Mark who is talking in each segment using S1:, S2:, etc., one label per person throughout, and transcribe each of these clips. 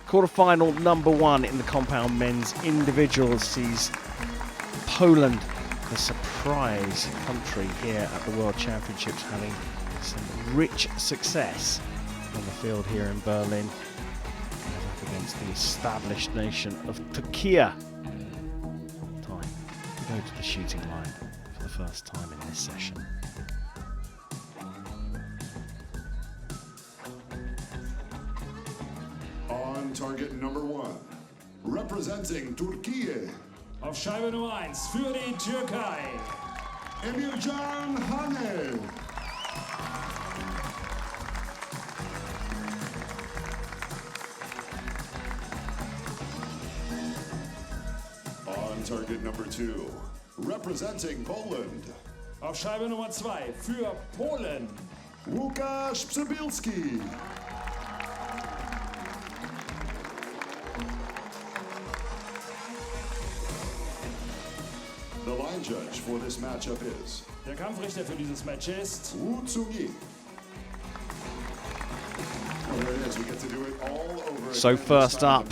S1: Quarterfinal #1 in the compound men's individuals sees Poland, the surprise country here at the World Championships, having some rich success on the field here in Berlin up against the established nation of Turkey. Time to go to the shooting line for the first time in this session.
S2: On target number 1, representing Turkey.
S3: Auf Scheibe Nummer 1 für die Türkei.
S2: Emircan Haney. On target number 2, representing Poland.
S3: Auf Scheibe Nummer 2 für Polen.
S2: Lukasz Przybylsky. The line judge for this matchup is
S3: Der Kampfrichter für dieses Match ist
S2: Woo Tsungi.
S1: So first up,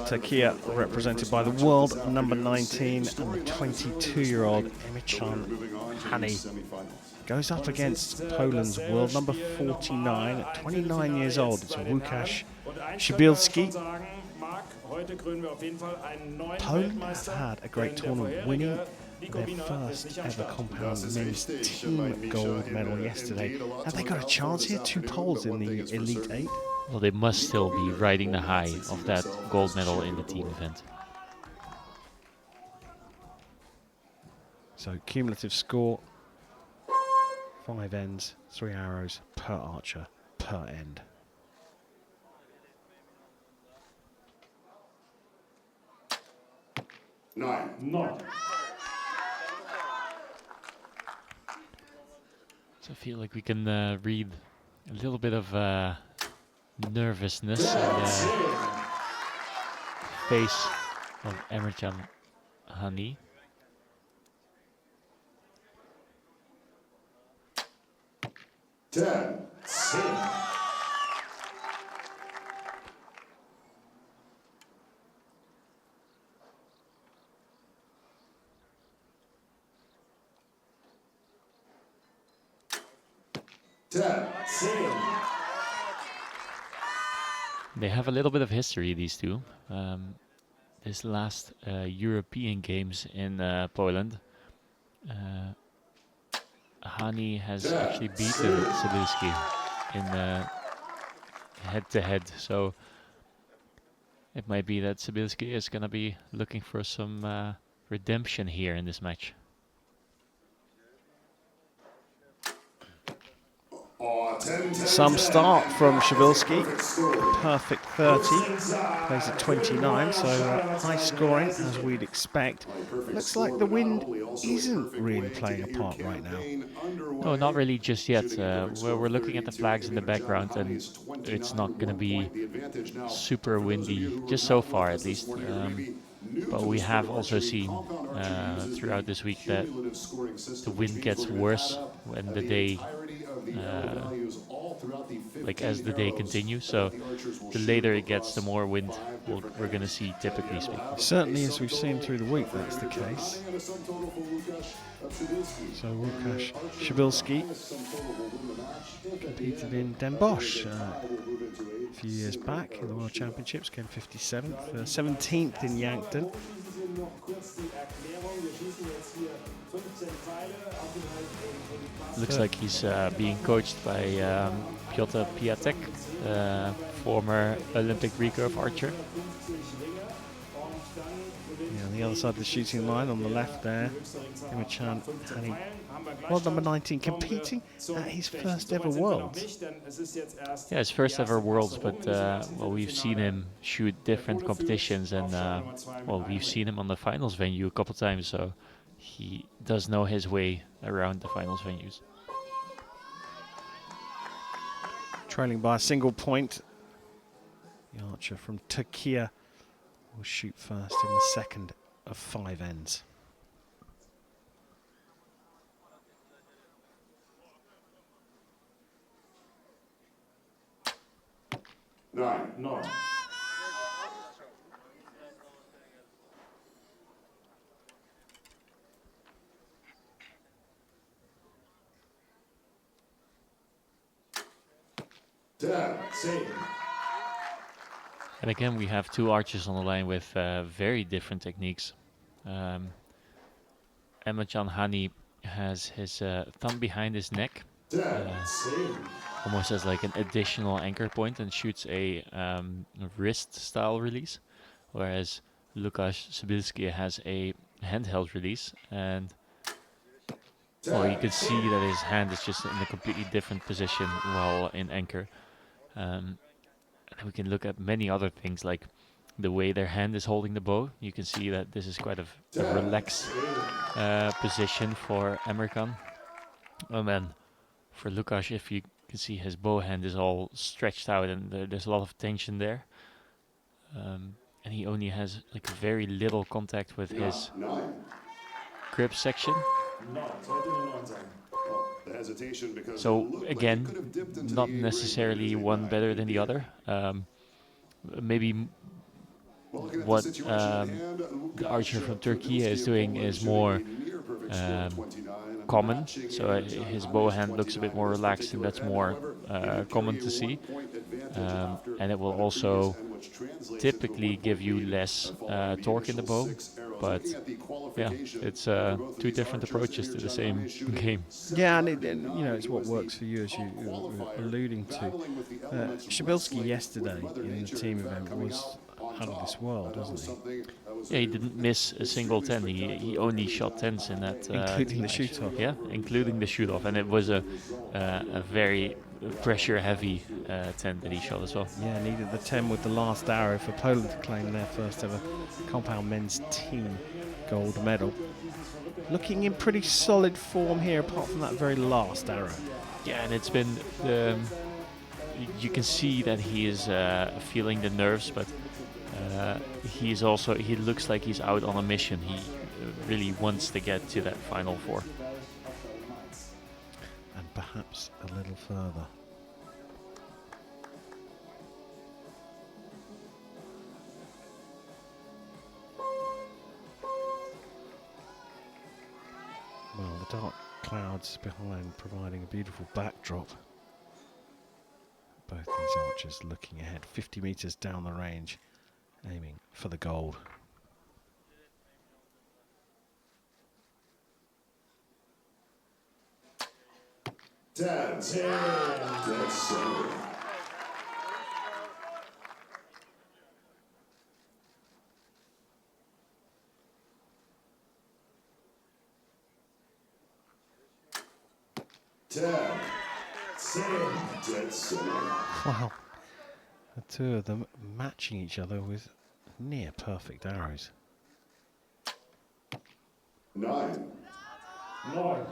S1: Turkey, represented by the world #19 and the 22-year-old Emircan Haney, goes up against Poland's world #49 at 29 years old. It's Lukasz Przybylsky. Poland have had a great tournament, winning their first ever compound men's team gold medal yesterday. Have they got a chance here? 2 Poles in the Elite 8?
S4: Well, they must still be riding the high of that gold medal in the team event.
S1: So cumulative score, 5 ends, 3 arrows per archer per end.
S2: Nine.
S4: So I feel like we can read a little bit of nervousness in the face of Emircan Haney.
S2: Ten.
S4: They have a little bit of history, these two. This last European Games in Poland, Haney has actually beaten Przybylsky in head-to-head, so it might be that Przybylsky is going to be looking for some redemption here in this match.
S1: Some start from Przybylsky, perfect 30, plays at 29, so high scoring as we'd expect. Looks like the wind isn't really playing a part right now.
S4: No, not really just yet. We're looking at the flags in the background, and it's not going to be super windy, just so far at least. But we have also seen throughout this week that the wind gets worse when the day, as the day continues. So the later it gets, the more wind we're going to see, typically speaking.
S1: Certainly, as we've seen through the week, that's the case. So Lukasz Przybylsky competed in Den Bosch a few years back in the World Championships, came 57th, 17th in Yankton.
S4: Looks like he's being coached by Piotr Piatek, former Olympic recurve archer.
S1: Yeah, on the other side of the shooting line, on the left there, Emircan Haney, world #19, competing at his first ever Worlds.
S4: Yeah, his first ever Worlds, but well, we've seen him shoot different competitions, and well, we've seen him on the finals venue a couple times, so he does know his way around the finals venues.
S1: Trailing by a single point, the archer from Turkey will shoot first in the second of 5 ends.
S2: Nine. 10.
S3: 10.
S4: And again, we have two archers on the line with very different techniques. Emircan Haney has his thumb behind his neck,
S2: 10.
S3: 10.
S4: almost as like an additional anchor point, and shoots a wrist-style release, whereas Lukasz Przybylsky has a handheld release, and well, you can see that his hand is just in a completely different position while in anchor. And we can look at many other things, like the way their hand is holding the bow. You can see that this is quite a relaxed position for Emircan. And then for Lukasz, if you can see, his bow hand is all stretched out, and there's a lot of tension there. And he only has like very little contact with his
S2: 9.
S4: grip section.
S3: 9. Sollte eine 9 sein.
S2: The hesitation because
S4: So
S2: it looked like he
S4: again,
S2: could have dipped into
S4: not
S2: the 8 ring
S4: necessarily
S2: when he
S4: one
S2: came
S4: better
S2: back.
S4: than the other. Maybe
S2: Well, looking at the
S4: what
S2: situation at hand,
S4: the
S2: Lukasz
S4: archer from Turkey
S2: Przybylsky
S4: is
S2: of
S4: doing
S2: Poland
S4: is
S2: shooting
S4: more
S2: a near perfect score of 29 and
S4: common.
S2: matching
S4: So
S2: Emircan
S4: his
S2: Haney's
S4: bow hand looks a bit
S2: 29
S4: more
S2: in this
S4: relaxed, and
S2: particular
S4: that's
S2: end.
S4: more
S2: However, he did
S4: common
S2: carry
S4: to
S2: a
S4: see.
S2: 1-point advantage after
S4: And it will
S2: that
S4: also
S2: previous end, which translates into a
S4: typically
S2: 1-point
S4: give you
S2: lead,
S4: less
S2: following the
S4: torque in the
S2: initial
S4: bow,
S2: 6 arrows.
S4: but
S2: Looking at the
S4: yeah,
S2: qualification
S4: it's
S2: for both of
S4: two
S2: these
S4: different
S2: archers,
S4: approaches to the
S2: Emircan
S4: same
S2: Haney shooting
S4: game.
S1: Yeah, and you know, it's
S2: He
S1: what
S2: was the
S1: works for you, as you were
S2: qualifier,
S1: alluding to.
S2: battling with the elements,
S1: Przybylsky
S2: wrestling
S1: yesterday
S2: with Mother
S1: in the
S2: Nature,
S1: team
S2: in fact,
S1: event
S2: coming
S1: was
S2: out on
S1: out of this
S2: top.
S1: world,
S2: That was
S1: wasn't he?
S2: something that was
S4: Yeah, he didn't miss a single 10. He
S2: extremely
S4: only
S2: spectacular
S4: shot 10s in that
S1: Including the
S4: match.
S1: shoot-off.
S4: Yeah, including the shoot off, and it was a very pressure heavy 10 that he shot as well.
S1: Yeah, needed the 10 with the last arrow for Poland to claim their first ever compound men's team gold medal. Looking in pretty solid form here, apart from that very last arrow.
S4: Yeah, and it's been you can see that he is feeling the nerves, but he looks like he's out on a mission. He really wants to get to that final 4.
S1: And perhaps a little further. Well, the dark clouds behind providing a beautiful backdrop. Both these archers looking ahead, 50 metres down the range, aiming for the gold.
S2: Dead center. 10. 10. Dead center.
S1: Wow, the two of them matching each other with near perfect arrows.
S2: 9.
S3: 9.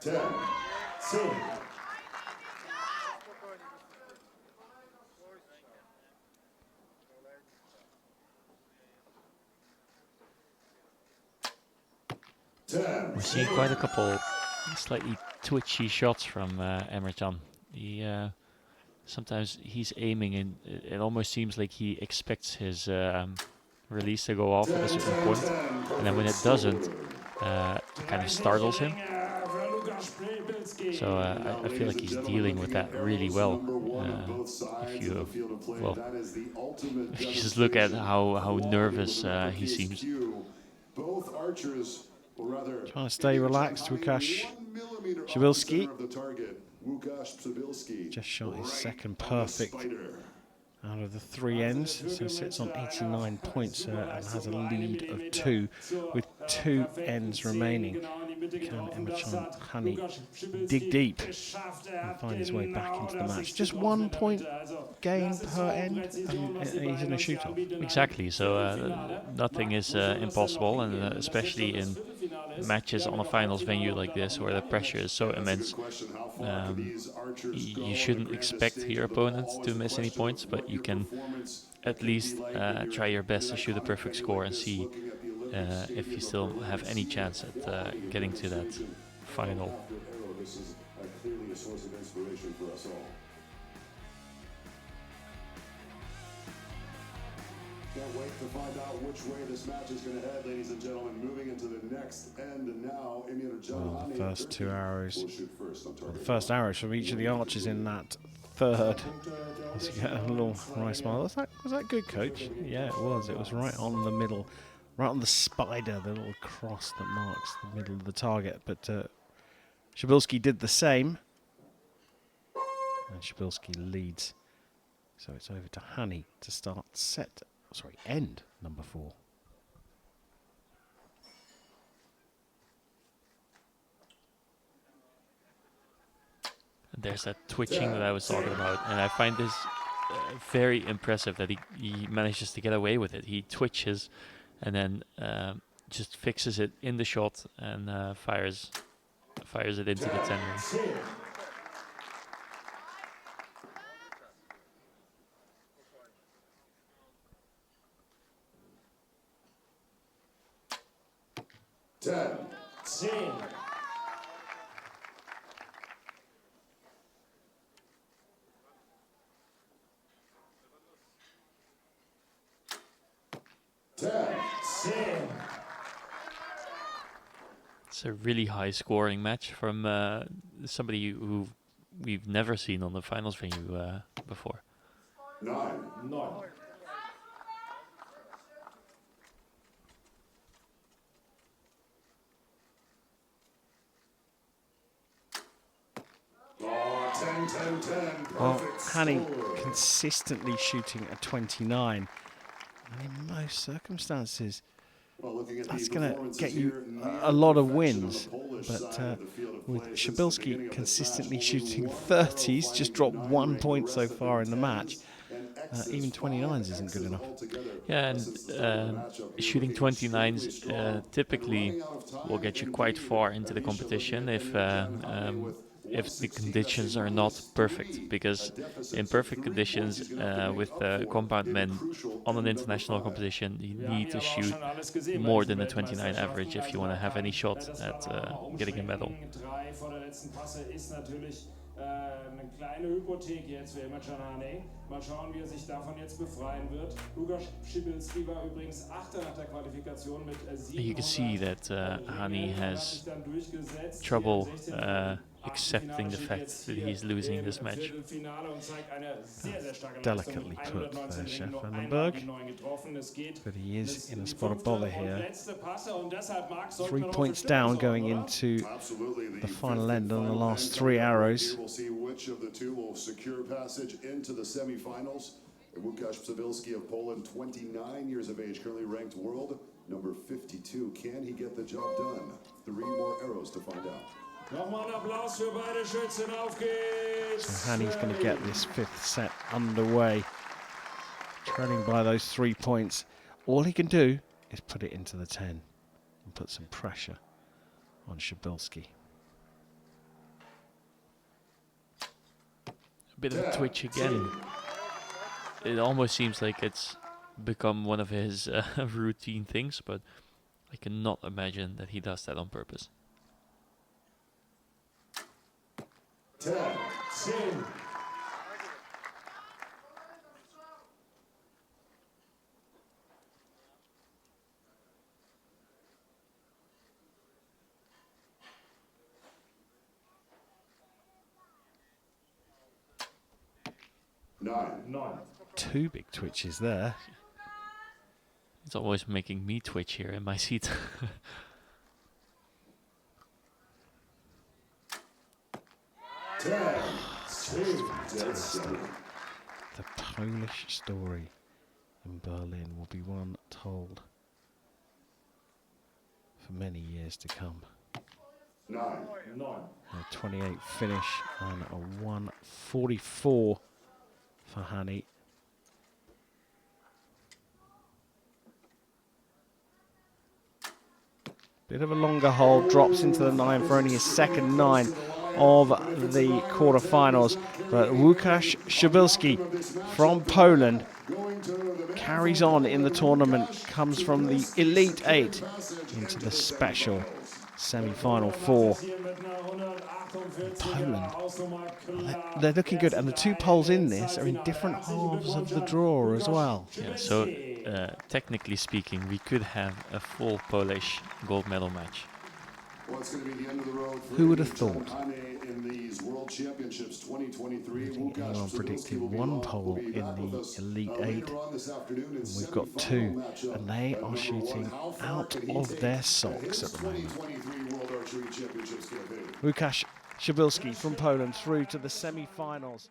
S2: 10.
S3: 10.
S4: We're seeing quite a couple slightly twitchy shots from Emircan. He sometimes he's aiming, and it almost seems like he expects his release to go off at a certain point, and then when it doesn't, it kind of startles him. So I feel like he's dealing with that really well. If you just look at how nervous he seems.
S2: Both archers were rather
S1: Trying to stay relaxed, Lukasz Przybylsky. Just shot his second perfect out of the 3 ends, so sits on 89 points and has a lead of 2 with 2 ends remaining. Can Emircan Haney dig deep and find his way back into the match? Just 1 point gain per end, and he's in a shoot-off.
S4: Exactly, so nothing is impossible, and especially in matches on a finals venue like this where the pressure is so immense. You shouldn't expect your opponent to miss any points, but you can at least try your best to shoot a perfect score and see if you still have any chance at getting to that final.
S2: This is clearly a source of inspiration for us all. Can't wait to find out which way this match is going to head, ladies and gentlemen. Moving into the next end now, Emircan Haney.
S1: The first 2 arrows,
S2: will shoot first on target.
S1: the first arrows from each of the archers in that third. Let's get a little wry smile. Was that good, coach? Yeah, it was. It was right on the middle, right on the spider, the little cross that marks the middle of the target. But Przybylsky did the same, and Przybylsky leads. So it's over to Haney to start end number 4.
S4: And there's that twitching that I was talking about, and I find this very impressive that he manages to get away with it. He twitches and then just fixes it in the shot and fires it into the 10 ring.
S3: Zehn.
S4: It's a really high scoring match from somebody who we've never seen on the finals venue before.
S2: 9. Oh, 10.
S1: Well,
S2: Perfect
S1: Haney
S2: score.
S1: consistently shooting a 29. And in most circumstances,
S2: Well, looking at
S1: that's
S2: the
S1: going to
S2: performances
S1: get
S2: here,
S1: you
S2: near
S1: a lot of
S2: perfection on
S1: wins.
S2: the Polish
S1: But
S2: side of the field of
S1: with
S2: play since the beginning
S1: Przybylsky
S2: of this
S1: consistently
S2: match,
S1: shooting
S2: only one arrow
S1: 30s, just
S2: finding
S1: dropped
S2: the
S1: 1
S2: 9 ring,
S1: point
S2: the
S1: so
S2: rest have
S1: far
S2: been
S1: in the match.
S2: 10s and X's,
S1: Even 29s
S2: 5
S1: isn't good
S2: X's
S1: enough.
S2: altogether.
S4: Yeah, and
S2: Since the start of the matchup, we're
S4: shooting
S2: looking extremely
S4: 29s
S2: strong. And
S4: typically
S2: running out of time,
S4: will get you quite
S2: indeed,
S4: far into the
S2: Anisha
S4: competition
S2: looking at Emircan Haney with
S4: if the
S2: 160,
S4: conditions
S2: that's
S4: are
S2: a
S4: not
S2: minus
S4: perfect,
S2: 3,
S4: because
S2: a deficit.
S4: in
S2: So
S4: perfect
S2: 3
S4: conditions
S2: points he's gonna have to
S4: with
S2: make up for
S4: compound
S2: in
S4: men
S2: crucial
S4: on an
S2: end number
S4: international
S2: 5.
S4: competition, you
S3: Wir haben
S4: need
S3: hier
S4: to
S3: aber auch
S4: shoot
S3: schon alles gesehen bei
S4: more
S3: diesen
S4: than a 29 average if you want to have any shot
S3: Das
S4: at
S3: dann auch mal
S4: getting a medal.
S3: umschwenken. 3 vor der letzten Passe ist natürlich eine kleine Hypothek jetzt für Emircan Haney. Mal schauen, wie sich davon jetzt befreien wird. Lukasz Przybylsky war übrigens 8. nach der Qualifikation mit 700.
S4: You can see that Haney has trouble accepting the fact that he's losing this match.
S1: Delicately put there, Chef Vandenberg. But he is in a spot of bother here. 3 points down going into the final end on the last 3 arrows.
S2: We'll see which of the two will secure passage into the semifinals. Lukasz Przybylsky of Poland, 29 years of age, currently ranked world number 52. Can he get the job done? 3 more arrows to find out.
S3: Nochmal ein Applaus für beide Schützen. Auf geht's.
S1: So Haney's going to get this 5th set underway. Trailing by those 3 points. All he can do is put it into the 10 and put some pressure on Przybylsky.
S4: A bit of a twitch again. It almost seems like it's become one of his routine things, but I cannot imagine that he does that on purpose.
S3: 10. Nine.
S1: 2 big twitches there.
S4: It's always making me twitch here in my seat.
S1: Fantastic. The Polish story in Berlin will be one told for many years to come.
S2: 9.
S1: A 28 finish and a 144 for Haney. Bit of a longer hole, drops into the 9 for only his second 9 of the quarterfinals. But Lukasz Przybylsky from Poland carries on in the tournament, comes from the Elite 8 into the special semi-final for Poland. They're looking good, and the two poles in this are in different halves of the draw as well.
S4: Yeah, so technically speaking, we could have a full Polish gold medal match.
S2: Well, it's going to be the end of the road for
S1: Who would have
S2: Emircan
S1: thought?
S2: Haney in these World Championships 2023.
S1: I think anyone
S2: Lukasz
S1: predicted
S2: Przybylsky
S1: one
S2: will
S1: pole
S2: be
S1: in
S2: back with
S1: the
S2: us,
S1: Elite
S2: later
S1: Eight.
S2: on this afternoon in
S1: We've got two,
S2: semi-final matchup
S1: and they
S2: at
S1: are
S2: number
S1: shooting
S2: one. How far
S1: out
S2: can he
S1: of
S2: take
S1: their socks
S2: his
S1: at the moment.
S2: 2023 World Archery Championships campaign?
S1: Lukasz Przybylsky from Poland through to the semi-finals.